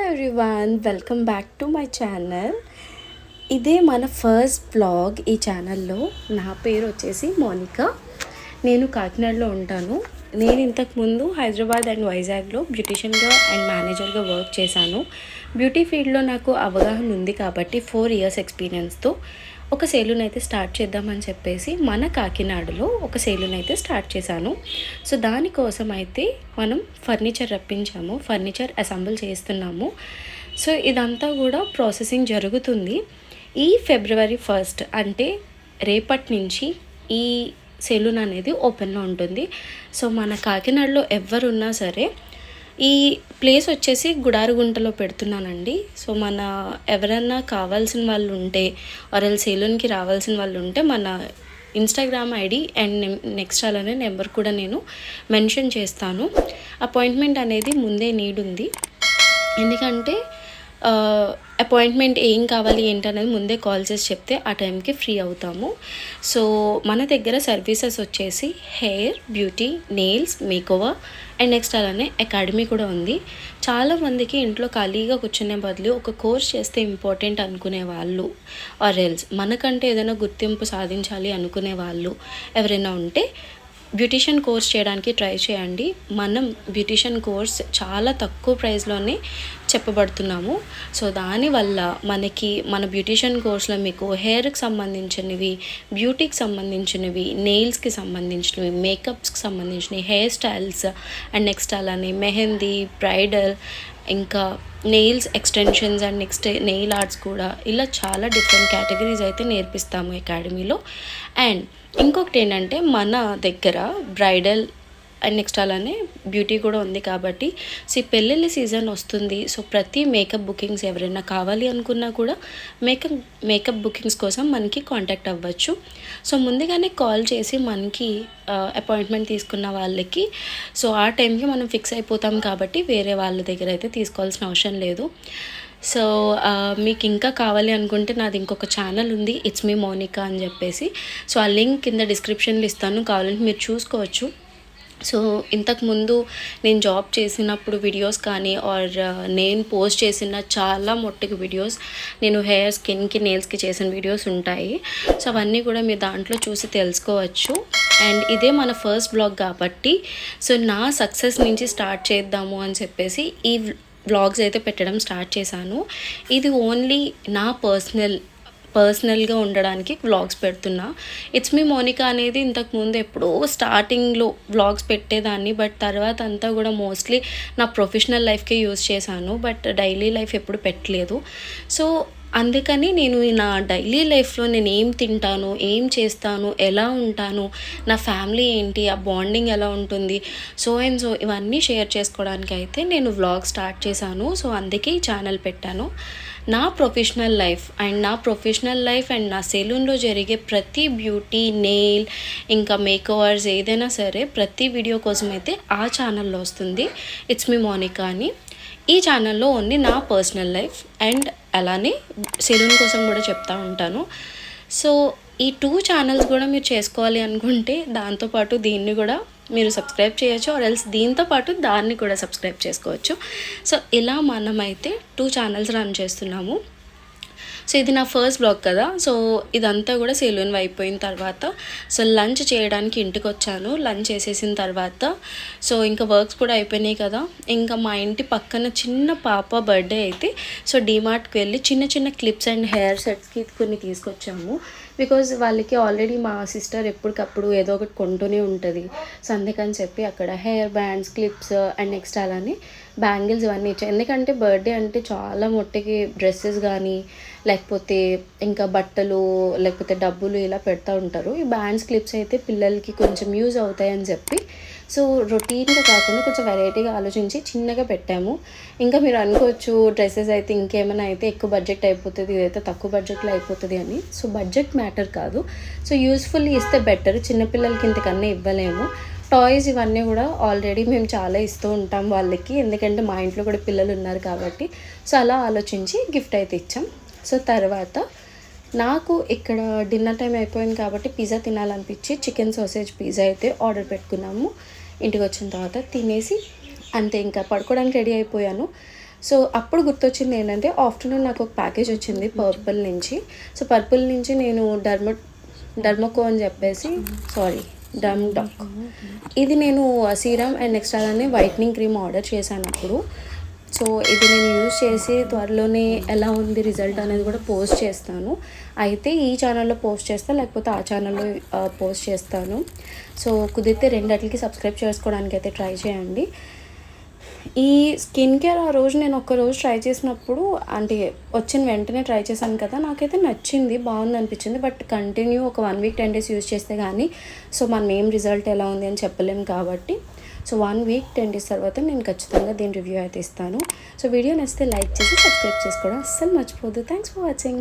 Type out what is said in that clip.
Everyone, welcome back to my channel. ఇదే మన first blog ఈ ఛానల్లో. నా పేరు వచ్చేసి మోనికా. నేను కాకినాడలో ఉంటాను. నేను ఇంతకుముందు హైదరాబాద్ అండ్ వైజాగ్లో బ్యూటీషియన్గా అండ్ మేనేజర్గా వర్క్ చేశాను. బ్యూటీ ఫీల్డ్లో నాకు అవగాహన ఉంది కాబట్టి 4 years ఎక్స్పీరియన్స్తో ఒక సెలూన్ అయితే స్టార్ట్ చేద్దామని చెప్పేసి మన కాకినాడలో ఒక సెలూన్ అయితే స్టార్ట్ చేశాను. సో దానికోసం అయితే మనం ఫర్నిచర్ రప్పించాము, ఫర్నిచర్ అసెంబుల్ చేస్తున్నాము. సో ఇదంతా కూడా ప్రాసెసింగ్ జరుగుతుంది. ఈ February 1st అంటే రేపటి నుంచి ఈ సెలూన్ అనేది ఓపెన్లో ఉంటుంది. సో మన కాకినాడలో ఎవరున్నా సరే ఈ ప్లేస్ వచ్చేసి గుడారుగుంటలో పెడుతున్నానండి. సో మన ఎవరన్నా కావాల్సిన వాళ్ళు ఉంటే ఆర్ సెలూన్కి రావాల్సిన వాళ్ళు ఉంటే మన ఇన్స్టాగ్రామ్ ఐడి అండ్ నెక్స్ట్ అలానే నెంబర్ కూడా నేను మెన్షన్ చేస్తాను. అపాయింట్మెంట్ అనేది ముందే నీడ్ ఉంది, ఎందుకంటే అపాయింట్మెంట్ ఏం కావాలి ఏంటనేది ముందే కాల్ చేసి చెప్తే ఆ టైంకి ఫ్రీ అవుతాము. సో మన దగ్గర సర్వీసెస్ వచ్చేసి hair, beauty, nails, makeover and next అలానే అకాడమీ కూడా ఉంది. చాలామందికి ఇంట్లో ఖాళీగా కూర్చునే బదులు ఒక కోర్స్ చేస్తే ఇంపార్టెంట్ అనుకునే వాళ్ళు ఆర్ ఎల్స్ మనకంటే ఏదైనా గుర్తింపు సాధించాలి అనుకునే వాళ్ళు ఎవరైనా ఉంటే బ్యూటీషియన్ కోర్స్ చేయడానికి ట్రై చేయండి. మనం బ్యూటీషియన్ కోర్స్ చాలా తక్కువ ప్రైస్లోనే చెప్పబడుతున్నాము. సో దానివల్ల మనకి మన బ్యూటీషియన్ కోర్స్లో మీకు హెయిర్కి సంబంధించినవి, బ్యూటీకి సంబంధించినవి, నెయిల్స్కి సంబంధించినవి, మేకప్స్కి సంబంధించినవి, హెయిర్ స్టైల్స్ అండ్ నెక్స్ట్ అలానే మెహందీ, బ్రైడల్, ఇంకా nails extensions and next nail arts కూడా, ఇలా చాలా డిఫరెంట్ కేటగిరీస్ అయితే నేర్పిస్తాము అకాడమీలో. అండ్ ఇంకొకటి ఏంటంటే మన దగ్గర బ్రైడల్ అండ్ నెక్స్ట్ అలానే బ్యూటీ కూడా ఉంది కాబట్టి సో పెళ్ళిళ్ళ సీజన్ వస్తుంది. సో ప్రతి మేకప్ బుకింగ్స్ ఎవరైనా కావాలి అనుకున్నా కూడా మేకప్ బుకింగ్స్ కోసం మనకి కాంటాక్ట్ అవ్వచ్చు. సో ముందుగానే కాల్ చేసి మనకి అపాయింట్మెంట్ తీసుకున్న వాళ్ళకి సో ఆ టైంకి మనం ఫిక్స్ అయిపోతాం కాబట్టి వేరే వాళ్ళ దగ్గర అయితే తీసుకోవాల్సిన అవసరం లేదు. సో మీకు ఇంకా కావాలి అనుకుంటే నాది ఇంకొక ఛానల్ ఉంది, ఇట్స్ మీ మోనికా అని చెప్పేసి. సో ఆ లింక్ కింద డిస్క్రిప్షన్లో ఇస్తాను, కావాలంటే మీరు చూసుకోవచ్చు. సో ఇంతకుముందు నేను జాబ్ చేసినప్పుడు వీడియోస్ కానీ ఆర్ నేను పోస్ట్ చేసిన చాలా మొట్టకి వీడియోస్, నేను హెయిర్, స్కిన్కి, నెయిల్స్కి చేసిన వీడియోస్ ఉంటాయి. సో అవన్నీ కూడా మీరు దాంట్లో చూసి తెలుసుకోవచ్చు. అండ్ ఇదే మన ఫస్ట్ బ్లాగ్ కాబట్టి సో నా సక్సెస్ నుంచి స్టార్ట్ చేద్దాము అని చెప్పేసి ఈ వ్లాగ్స్ అయితే పెట్టడం స్టార్ట్ చేశాను. ఇది ఓన్లీ నా పర్సనల్గా ఉండడానికి వ్లాగ్స్ పెడుతున్నా. ఇట్స్ మీ మోనికా అనేది ఇంతకుముందు ఎప్పుడో స్టార్టింగ్లో వ్లాగ్స్ పెట్టేదాన్ని, బట్ తర్వాత అంతా కూడా మోస్ట్లీ నా ప్రొఫెషనల్ లైఫ్కే యూజ్ చేశాను, బట్ డైలీ లైఫ్ ఎప్పుడు పెట్టలేదు. సో అందుకని నేను నా డైలీ లైఫ్లో నేను ఏం తింటాను, ఏం చేస్తాను, ఎలా ఉంటాను, నా ఫ్యామిలీ ఏంటి, ఆ బాండింగ్ ఎలా ఉంటుంది, సో ఇవన్నీ షేర్ చేసుకోవడానికి అయితే నేను వ్లాగ్ స్టార్ట్ చేశాను. సో అందుకే ఈ ఛానల్ పెట్టాను. నా ప్రొఫెషనల్ లైఫ్ అండ్ నా సెలూన్లో జరిగే ప్రతి బ్యూటీ, నెయిల్, ఇంకా మేకోవర్స్ ఏదైనా సరే ప్రతి వీడియో కోసం అయితే ఆ ఛానల్లో వస్తుంది, ఇట్స్ మీ మోనికా అని. ఈ ఛానల్లో ఓన్లీ నా పర్సనల్ లైఫ్ అండ్ అలానే సెలూన్ కోసం కూడా చెప్తా ఉంటాను. సో ఈ 2 ఛానల్స్ కూడా మీరు చేసుకోవాలి అనుకుంటే దాంతోపాటు దీన్ని కూడా మీరు సబ్స్క్రైబ్ చేయొచ్చు, ఆర్ ఎల్స్ దీంతో పాటు దాన్ని కూడా సబ్స్క్రైబ్ చేసుకోవచ్చు. సో ఇలా మనమైతే 2 ఛానల్స్ రన్ చేస్తున్నాము. సో ఇది నా ఫస్ట్ బ్లాగ్ కదా. సో ఇదంతా కూడా సెలూన్ అయిపోయిన తర్వాత సో లంచ్ చేయడానికి ఇంటికి వచ్చాను. లంచ్ చేసేసిన తర్వాత సో ఇంకా వర్క్స్ కూడా అయిపోయినాయి కదా, ఇంకా మా ఇంటి పక్కన చిన్న పాప బర్త్డే అయితే సో డీమార్ట్కి వెళ్ళి చిన్న చిన్న క్లిప్స్ అండ్ హెయిర్ సెట్స్కి కొన్ని తీసుకొచ్చాము. బికాజ్ వాళ్ళకి ఆల్రెడీ మా సిస్టర్ ఎప్పటికప్పుడు ఏదో ఒకటి కొంటూనే ఉంటుంది. సో అందుకని చెప్పి అక్కడ hair bands, clips and next అలానే బ్యాంగిల్స్ ఇవన్నీ ఇచ్చాయి. ఎందుకంటే బర్త్డే అంటే చాలా మొట్టకి డ్రెస్సెస్ కానీ లేకపోతే ఇంకా బట్టలు లేకపోతే డబ్బులు ఇలా పెడతా ఉంటారు. ఈ బ్యాండ్స్, క్లిప్స్ అయితే పిల్లలకి కొంచెం యూజ్ అవుతాయని చెప్పి సో రొటీన్గా కాకుండా కొంచెం వెరైటీగా ఆలోచించి చిన్నగా పెట్టాము. ఇంకా మీరు అనుకోవచ్చు డ్రెస్సెస్ అయితే ఇంకేమైనా అయితే ఎక్కువ బడ్జెట్ అయిపోతుంది, ఇదైతే తక్కువ బడ్జెట్లో అయిపోతుంది అని. సో బడ్జెట్ మ్యాటర్ కాదు, సో యూస్ఫుల్లీ ఇస్తే బెటర్. చిన్నపిల్లలకి ఇంతకన్నా ఇవ్వలేము. టాయ్స్ ఇవన్నీ కూడా ఆల్రెడీ మేము చాలా ఇస్తూ ఉంటాం వాళ్ళకి, ఎందుకంటే మా ఇంట్లో కూడా పిల్లలు ఉన్నారు కాబట్టి. సో అలా ఆలోచించి గిఫ్ట్ అయితే ఇచ్చాం. సో తర్వాత నాకు ఇక్కడ డిన్నర్ టైం అయిపోయింది కాబట్టి పిజ్జా తినాలనిపించి చికెన్ సాసేజ్ పిజ్జా అయితే ఆర్డర్ పెట్టుకున్నాము. ఇంటికి వచ్చిన తర్వాత తినేసి అంతే ఇంకా పడుకోవడానికి రెడీ అయిపోయాను. సో అప్పుడు గుర్తొచ్చింది ఏంటంటే ఆఫ్టర్నూన్ నాకు ఒక ప్యాకేజ్ వచ్చింది పర్పుల్ నుంచి. సో పర్పుల్ నుంచి నేను డర్మకో అని చెప్పేసి డర్మ్డాక్ ఇది నేను సీరమ్ అండ్ నెక్స్ట్ అలానే వైట్నింగ్ క్రీమ్ ఆర్డర్ చేశాను అప్పుడు. సో ఇది నేను యూజ్ చేసి త్వరలోనే ఎలా ఉంది రిజల్ట్ అనేది కూడా పోస్ట్ చేస్తాను. అయితే ఈ ఛానల్లో పోస్ట్ చేస్తాను, లేకపోతే ఆ ఛానల్లో పోస్ట్ చేస్తాను. సో కుదిరితే రెండిటికి సబ్స్క్రైబ్ చేసుకోవడానికి అయితే ట్రై చేయండి. ఈ స్కిన్ కేర్ ఆ రోజు నేను ఒక్కరోజు ట్రై చేసినప్పుడు అంటే వచ్చిన వెంటనే ట్రై చేశాను కదా, నాకైతే నచ్చింది, బాగుంది అనిపించింది. బట్ కంటిన్యూ ఒక 1 వీక్ 10 డేస్ యూజ్ చేస్తే కానీ సో మనం ఏం రిజల్ట్ ఎలా ఉంది అని చెప్పలేము కాబట్టి సో 1 వీక్ 10 డేస్ తర్వాత నేను ఖచ్చితంగా దీని రివ్యూ అయితే ఇస్తాను. సో వీడియో నచ్చితే లైక్ చేసి సబ్స్క్రైబ్ చేసుకోవడం అస్సలు మర్చిపోద్దు. Thanks for watching.